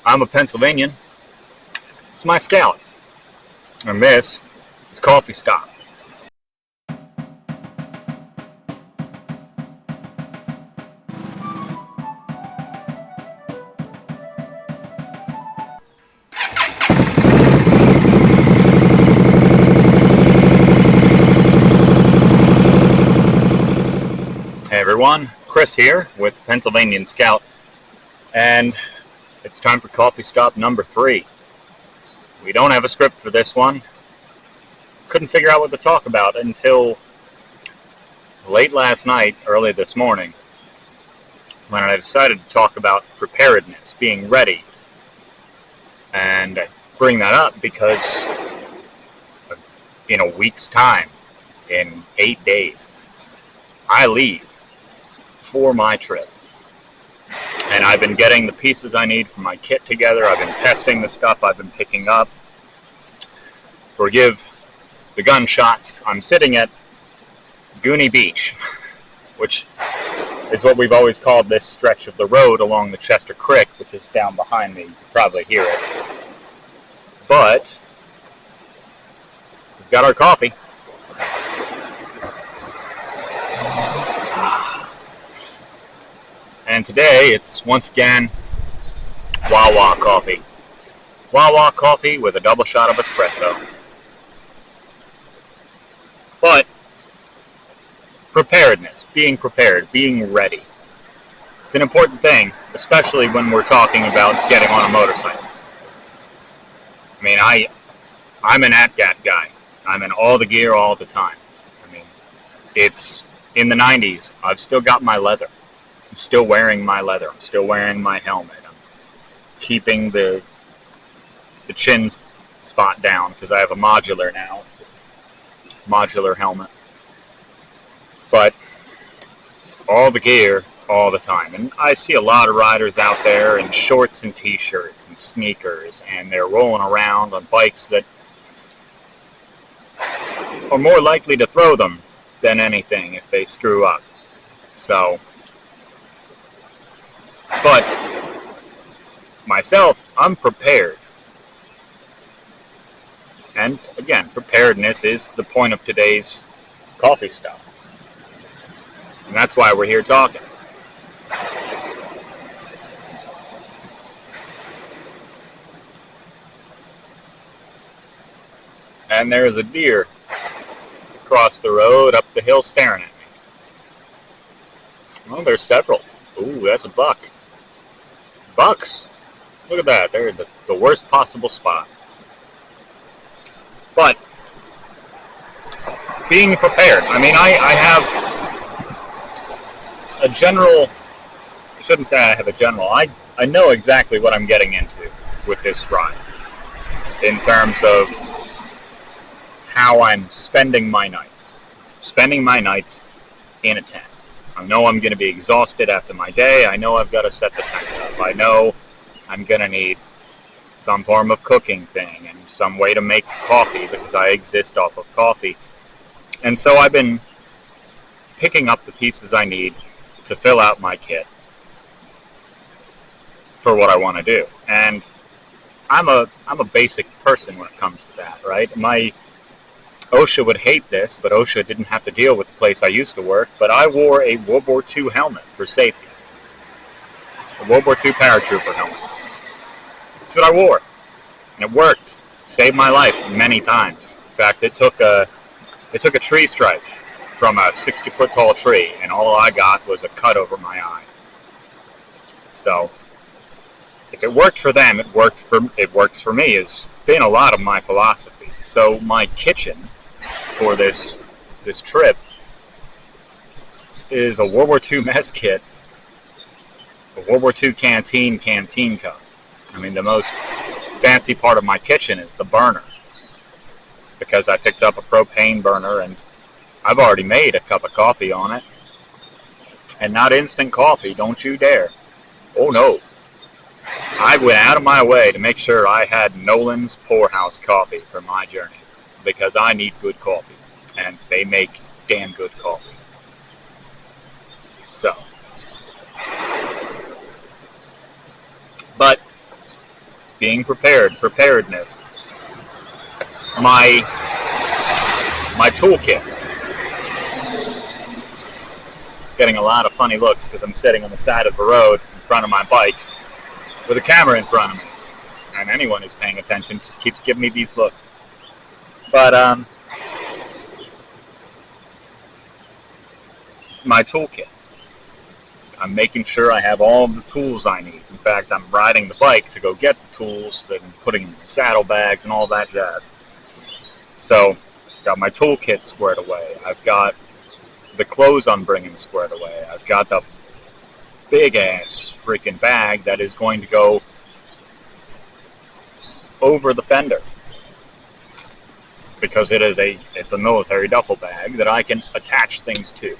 I'm a Pennsylvanian. It's my Scout. And this is Coffee Stop. Hey everyone, Chris here with Pennsylvanian Scout, and it's time for Coffee Stop number 3. We don't have a script for this one. Couldn't figure out what to talk about until late last night, early this morning, when I decided to talk about preparedness, being ready. And I bring that up because in a week's time, in 8 days, I leave for my trip. And I've been getting the pieces I need for my kit together. I've been testing the stuff I've been picking up. Forgive the gunshots. I'm sitting at Goonie Beach, which is what we've always called this stretch of the road along the Chester Creek, which is down behind me. You can probably hear it. But we've got our coffee. And today, it's once again Wawa coffee. Wawa coffee with a double shot of espresso. But preparedness, being prepared, being ready. It's an important thing, especially when we're talking about getting on a motorcycle. I mean, I'm an ATGAT guy. I'm in all the gear all the time. I mean, it's in the 90s. I've still got my leather. I'm still wearing my leather. I'm still wearing my helmet. I'm keeping the chin spot down because I have a modular now. It's a modular helmet. But all the gear all the time. And I see a lot of riders out there in shorts and t-shirts and sneakers, and they're rolling around on bikes that are more likely to throw them than anything if they screw up. So, but myself, I'm prepared. And again, preparedness is the point of today's coffee stop. And that's why we're here talking. And there's a deer across the road, up the hill, staring at me. Well, there's several. Ooh, that's a buck. Bucks. Look at that. They're the worst possible spot. But being prepared. I mean, I have a general... I shouldn't say I have a general. I know exactly what I'm getting into with this ride in terms of how I'm spending my nights. Spending my nights in a tent. I know I'm going to be exhausted after my day. I know I've got to set the tent up. I know I'm going to need some form of cooking thing and some way to make coffee because I exist off of coffee. And so I've been picking up the pieces I need to fill out my kit for what I want to do. And I'm a basic person when it comes to that, right? OSHA would hate this, but OSHA didn't have to deal with the place I used to work, but I wore a World War II helmet for safety. A World War II paratrooper helmet. That's what I wore. And it worked. Saved my life many times. In fact, it took a tree strike from a 60-foot tall tree, and all I got was a cut over my eye. So, if it worked for them, it works for me. It's been a lot of my philosophy. So my kitchen for this trip is a World War II mess kit, a World War II canteen cup. I mean, the most fancy part of my kitchen is the burner, because I picked up a propane burner and I've already made a cup of coffee on it. And not instant coffee, don't you dare. Oh no. I went out of my way to make sure I had Nolan's Poorhouse coffee for my journey, because I need good coffee, and they make damn good coffee. So, but being prepared, preparedness. My toolkit. Getting a lot of funny looks because I'm sitting on the side of the road in front of my bike with a camera in front of me. And anyone who's paying attention just keeps giving me these looks. But my toolkit. I'm making sure I have all the tools I need. In fact, I'm riding the bike to go get the tools, then putting in the saddlebags and all that jazz. So, got my toolkit squared away. I've got the clothes I'm bringing squared away. I've got the big-ass freaking bag that is going to go over the fender. Because it's a military duffel bag that I can attach things to,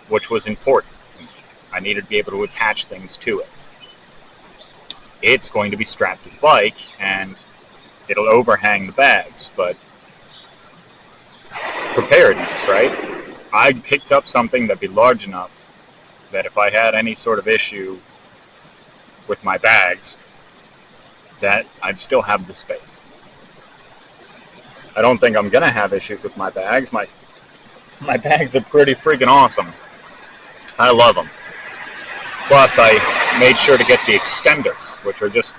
which was important. I needed to be able to attach things to it. It's going to be strapped to the bike, and it'll overhang the bags, but preparedness, right? I picked up something that'd be large enough that if I had any sort of issue with my bags, that I'd still have the space. I don't think I'm gonna have issues with my bags. My bags are pretty freaking awesome. I love them. Plus, I made sure to get the extenders, which are just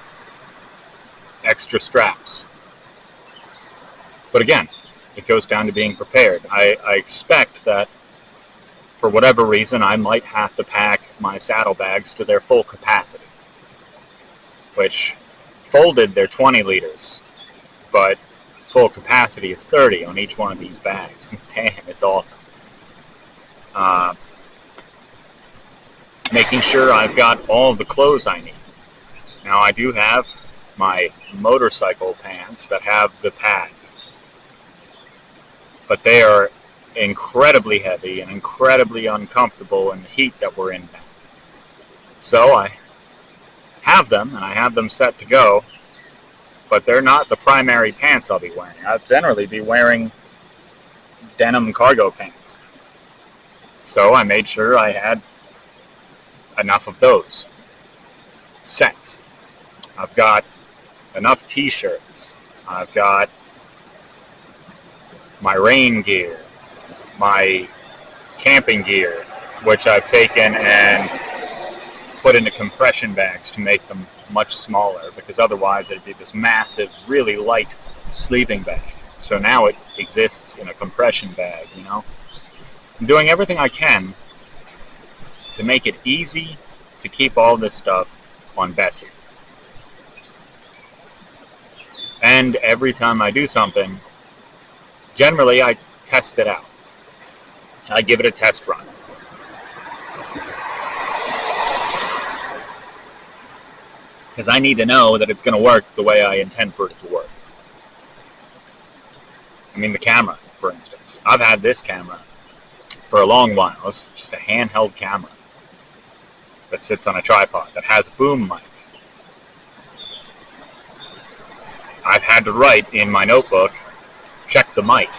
extra straps. But again, it goes down to being prepared. I expect that for whatever reason, I might have to pack my saddlebags to their full capacity, which folded they're 20 liters, but full capacity is 30 on each one of these bags. Damn, it's awesome. Making sure I've got all the clothes I need. Now, I do have my motorcycle pants that have the pads, but they are incredibly heavy and incredibly uncomfortable in the heat that we're in now. So I have them, and I have them set to go, but they're not the primary pants I'll be wearing. I'll generally be wearing denim cargo pants. So I made sure I had enough of those sets. I've got enough t-shirts. I've got my rain gear, my camping gear, which I've taken and put into compression bags to make them much smaller, because otherwise it'd be this massive, really light sleeping bag. So now it exists in a compression bag, you know? I'm doing everything I can to make it easy to keep all this stuff on Betsy. And every time I do something, generally I test it out. I give it a test run. Because I need to know that it's going to work the way I intend for it to work. I mean, the camera, for instance. I've had this camera for a long while. It's just a handheld camera that sits on a tripod that has a boom mic. I've had to write in my notebook, check the mic.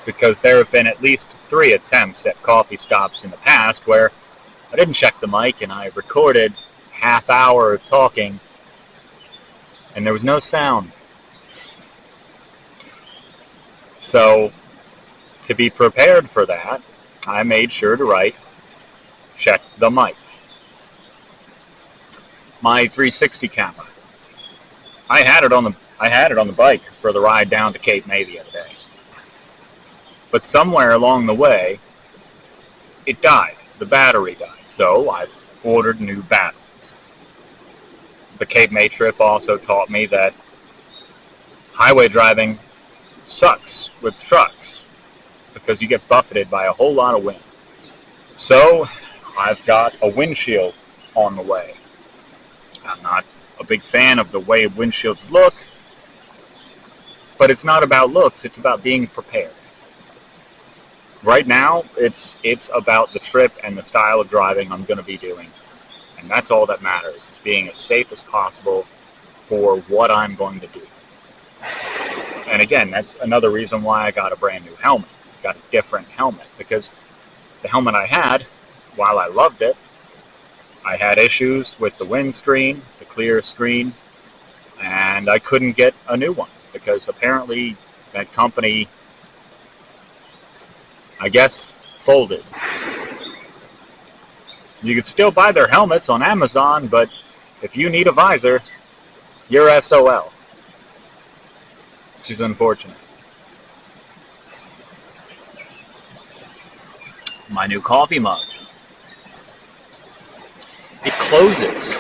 Because there have been at least 3 attempts at coffee stops in the past where I didn't check the mic and I recorded half hour of talking and there was no sound. So, to be prepared for that, I made sure to write, check the mic. My 360 camera. I had it on the bike for the ride down to Cape May the other day. But somewhere along the way, it died. The battery died. So I've ordered new batteries. The Cape May trip also taught me that highway driving sucks with trucks because you get buffeted by a whole lot of wind. So I've got a windshield on the way. I'm not a big fan of the way windshields look, but it's not about looks, it's about being prepared. Right now, it's about the trip and the style of driving I'm going to be doing. And that's all that matters, is being as safe as possible for what I'm going to do. And again, that's another reason why I got a brand new helmet. Got a different helmet, because the helmet I had, while I loved it, I had issues with the windscreen, the clear screen, and I couldn't get a new one because apparently that company, I guess, folded. You could still buy their helmets on Amazon, but if you need a visor, you're SOL. Which is unfortunate. My new coffee mug. It closes.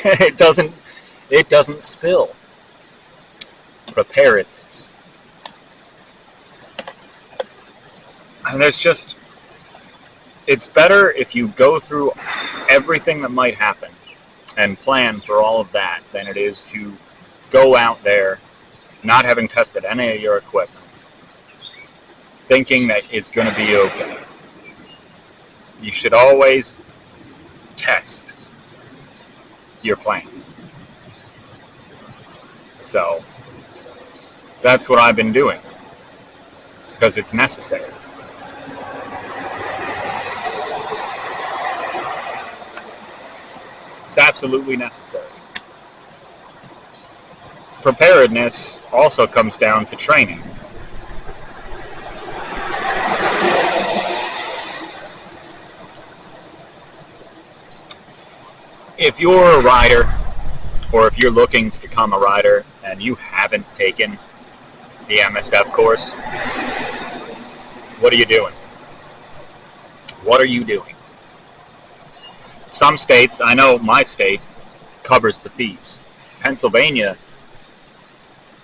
It doesn't spill. Preparedness. And it's better if you go through everything that might happen and plan for all of that than it is to go out there not having tested any of your equipment, thinking that it's going to be okay. You should always test your plans. So that's what I've been doing because it's necessary. It's absolutely necessary. Preparedness also comes down to training. If you're a rider, or if you're looking to become a rider and you haven't taken the MSF course, what are you doing? What are you doing? Some states, I know my state, covers the fees. Pennsylvania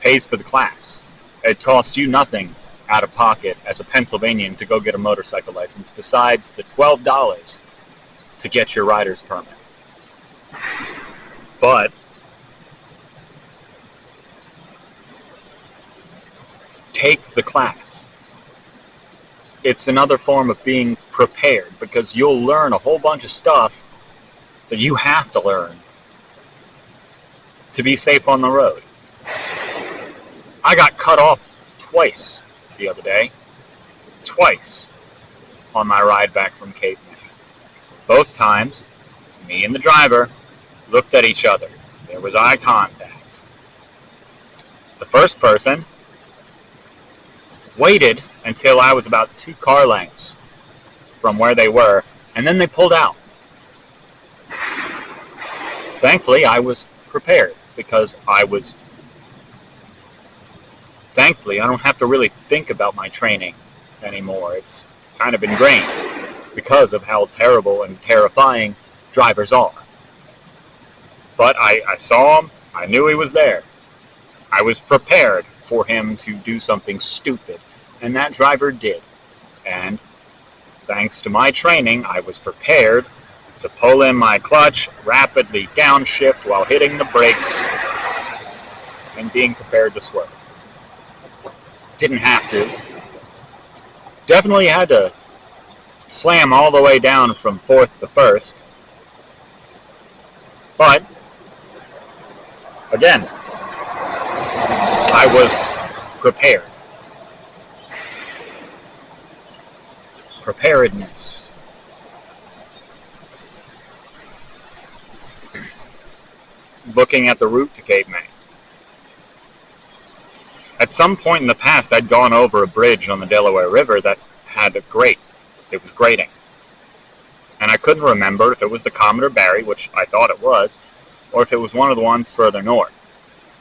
pays for the class. It costs you nothing out of pocket as a Pennsylvanian to go get a motorcycle license besides the $12 to get your rider's permit. But take the class. It's another form of being prepared because you'll learn a whole bunch of stuff that you have to learn to be safe on the road. I got cut off twice the other day. Twice on my ride back from Cape May. Both times, me and the driver looked at each other. There was eye contact. The first person waited until I was about 2 car lengths from where they were, and then they pulled out. Thankfully, I was prepared because thankfully, I don't have to really think about my training anymore. It's kind of ingrained because of how terrible and terrifying drivers are. But I saw him. I knew he was there. I was prepared for him to do something stupid, and that driver did. And thanks to my training, I was prepared to pull in my clutch, rapidly downshift while hitting the brakes, and being prepared to swerve. Didn't have to. Definitely had to slam all the way down from 4th to 1st. But, again, I was prepared. Preparedness. Looking at the route to Cape May. At some point in the past, I'd gone over a bridge on the Delaware River that had a grate. It was grating. And I couldn't remember if it was the Commodore Barry, which I thought it was, or if it was one of the ones further north,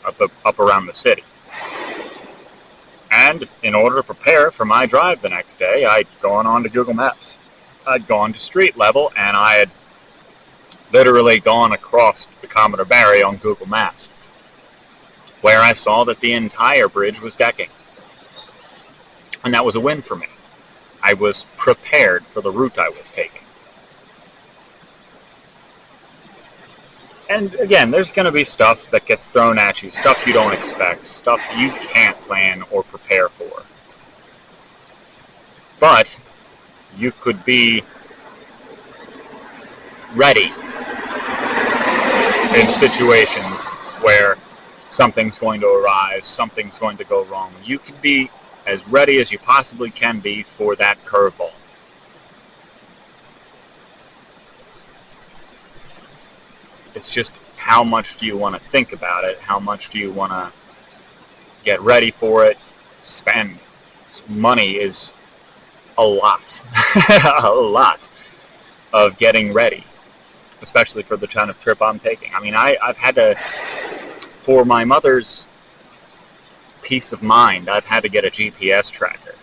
up around the city. And in order to prepare for my drive the next day, I'd gone on to Google Maps. I'd gone to street level, and I had literally gone across the Commodore Barry on Google Maps, where I saw that the entire bridge was decking. And that was a win for me. I was prepared for the route I was taking. And again, there's going to be stuff that gets thrown at you, stuff you don't expect, stuff you can't plan or prepare for. But you could be ready in situations where something's going to arise, something's going to go wrong. You can be as ready as you possibly can be for that curveball. It's just how much do you want to think about it? How much do you want to get ready for it? Spend money is a lot, a lot of getting ready, especially for the kind of trip I'm taking. I mean, I've had to, for my mother's peace of mind, I've had to get a GPS tracker.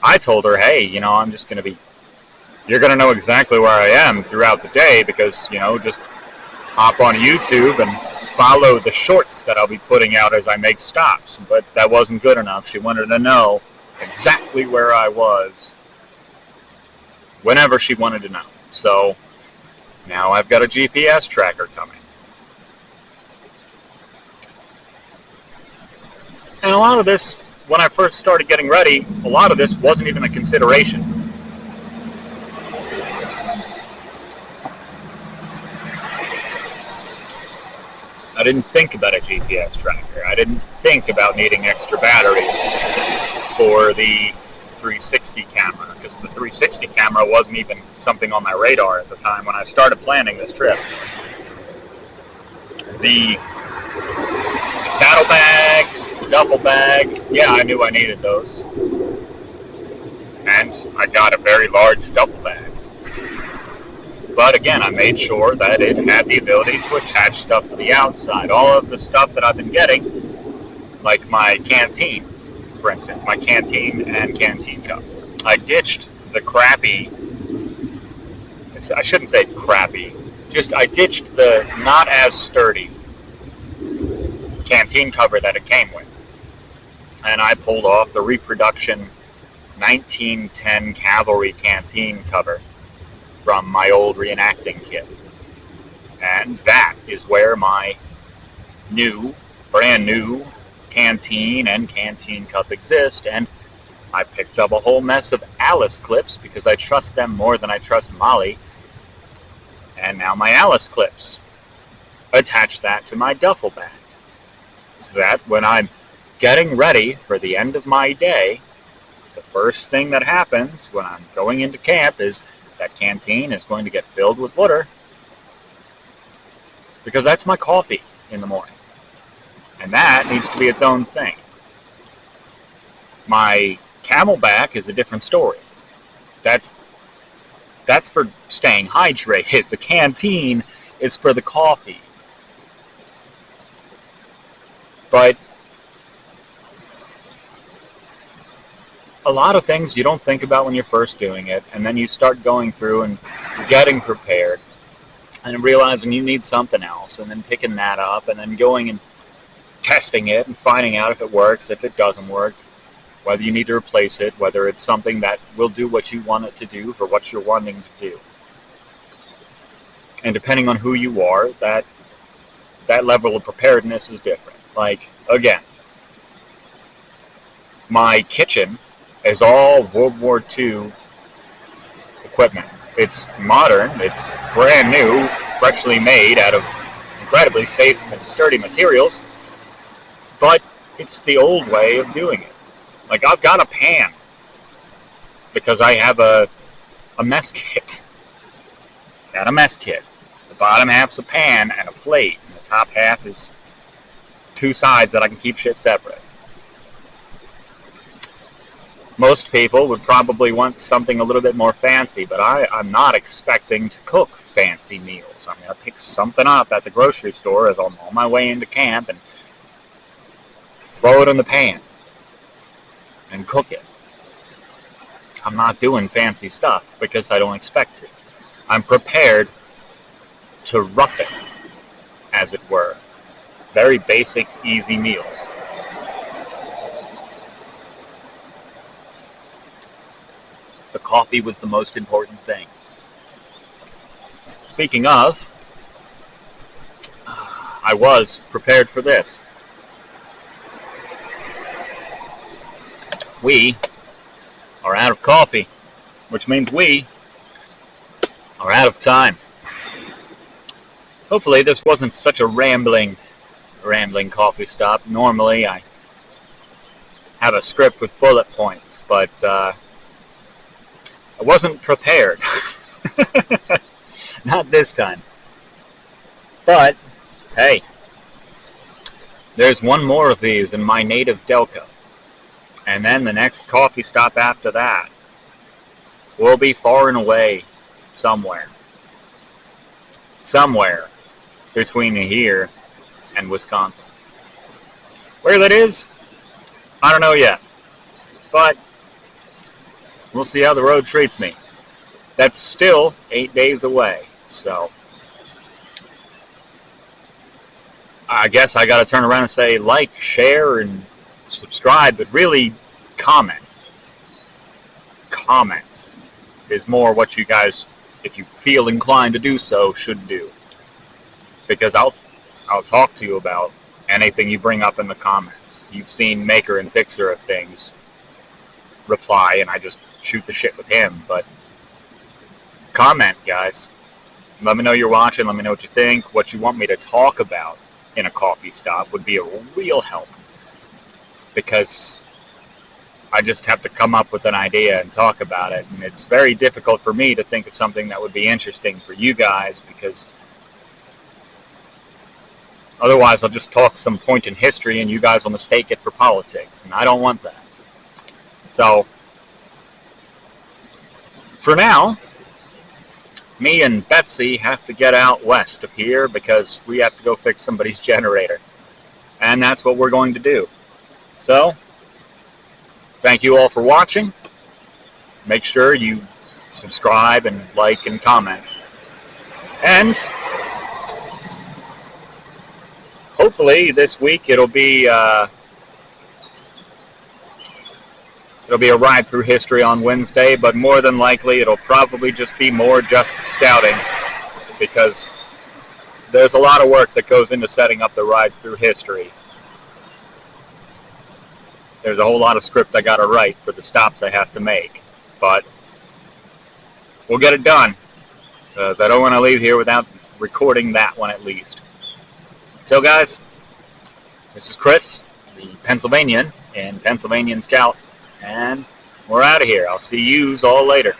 I told her, hey, I'm just going to be, you're going to know exactly where I am throughout the day because, just hop on YouTube and follow the shorts that I'll be putting out as I make stops. But that wasn't good enough. She wanted to know exactly where I was whenever she wanted to know. So now I've got a GPS tracker coming. And a lot of this, when I first started getting ready, a lot of this wasn't even a consideration. I didn't think about a GPS tracker. I didn't think about needing extra batteries for the 360 camera, because the 360 camera wasn't even something on my radar at the time when I started planning this trip. The saddlebags, the duffel bag, yeah, I knew I needed those. And I got a very large duffel bag. But again, I made sure that it had the ability to attach stuff to the outside. All of the stuff that I've been getting, like my canteen, for instance, my canteen and canteen cup. I ditched the crappy, I shouldn't say crappy, I ditched the not as sturdy canteen cover that it came with. And I pulled off the reproduction 1910 Cavalry canteen cover from my old reenacting kit. And that is where my brand new canteen and canteen cup exist. And I picked up a whole mess of Alice clips because I trust them more than I trust Molly. And now my Alice clips attach that to my duffel bag. So that when I'm getting ready for the end of my day, the first thing that happens when I'm going into camp is that canteen is going to get filled with water because that's my coffee in the morning. And that needs to be its own thing. My Camelback is a different story. That's for staying hydrated. The canteen is for the coffee. But a lot of things you don't think about when you're first doing it, and then you start going through and getting prepared and realizing you need something else, and then picking that up, and then going and testing it and finding out if it works, if it doesn't work, whether you need to replace it, whether it's something that will do what you want it to do for what you're wanting to do. And depending on who you are, that level of preparedness is different. Like, again, my kitchen is all World War II equipment. It's modern, it's brand new, freshly made out of incredibly safe and sturdy materials, but it's the old way of doing it. Like, I've got a pan because I have a mess kit. Got a mess kit. The bottom half's a pan and a plate, and the top half is two sides that I can keep shit separate. Most people would probably want something a little bit more fancy, but I'm not expecting to cook fancy meals. I'm going to pick something up at the grocery store as I'm on my way into camp and throw it in the pan and cook it. I'm not doing fancy stuff because I don't expect to. I'm prepared to rough it, as it were. Very basic, easy meals. The coffee was the most important thing. Speaking of, I was prepared for this. We are out of coffee, which means we are out of time. Hopefully this wasn't such a rambling coffee stop. Normally I have a script with bullet points, but I wasn't prepared. Not this time. But, hey, there's one more of these in my native Delco. And then the next coffee stop after that will be far and away somewhere. Somewhere between here and Wisconsin. Where that is, I don't know yet. But we'll see how the road treats me. That's still 8 days away. So I guess I got to turn around and say like, share, and subscribe, but really comment. Comment is more what you guys, if you feel inclined to do so, should do. Because I'll talk to you about anything you bring up in the comments. You've seen Maker and Fixer of Things reply, and I just shoot the shit with him. But comment, guys. Let me know you're watching. Let me know what you think. What you want me to talk about in a coffee stop would be a real help. Because I just have to come up with an idea and talk about it. And it's very difficult for me to think of something that would be interesting for you guys, because otherwise I'll just talk some point in history and you guys will mistake it for politics. And I don't want that. So, for now, me and Betsy have to get out west of here because we have to go fix somebody's generator. And that's what we're going to do. So, thank you all for watching. Make sure you subscribe and like and comment. And hopefully this week it'll be a ride through history on Wednesday, but more than likely it'll probably just be more just scouting, because there's a lot of work that goes into setting up the rides through history. There's a whole lot of script I got to write for the stops I have to make, but we'll get it done, because I don't want to leave here without recording that one at least. So guys, this is Chris, the Pennsylvanian and Pennsylvanian Scout, and we're out of here. I'll see yous all later.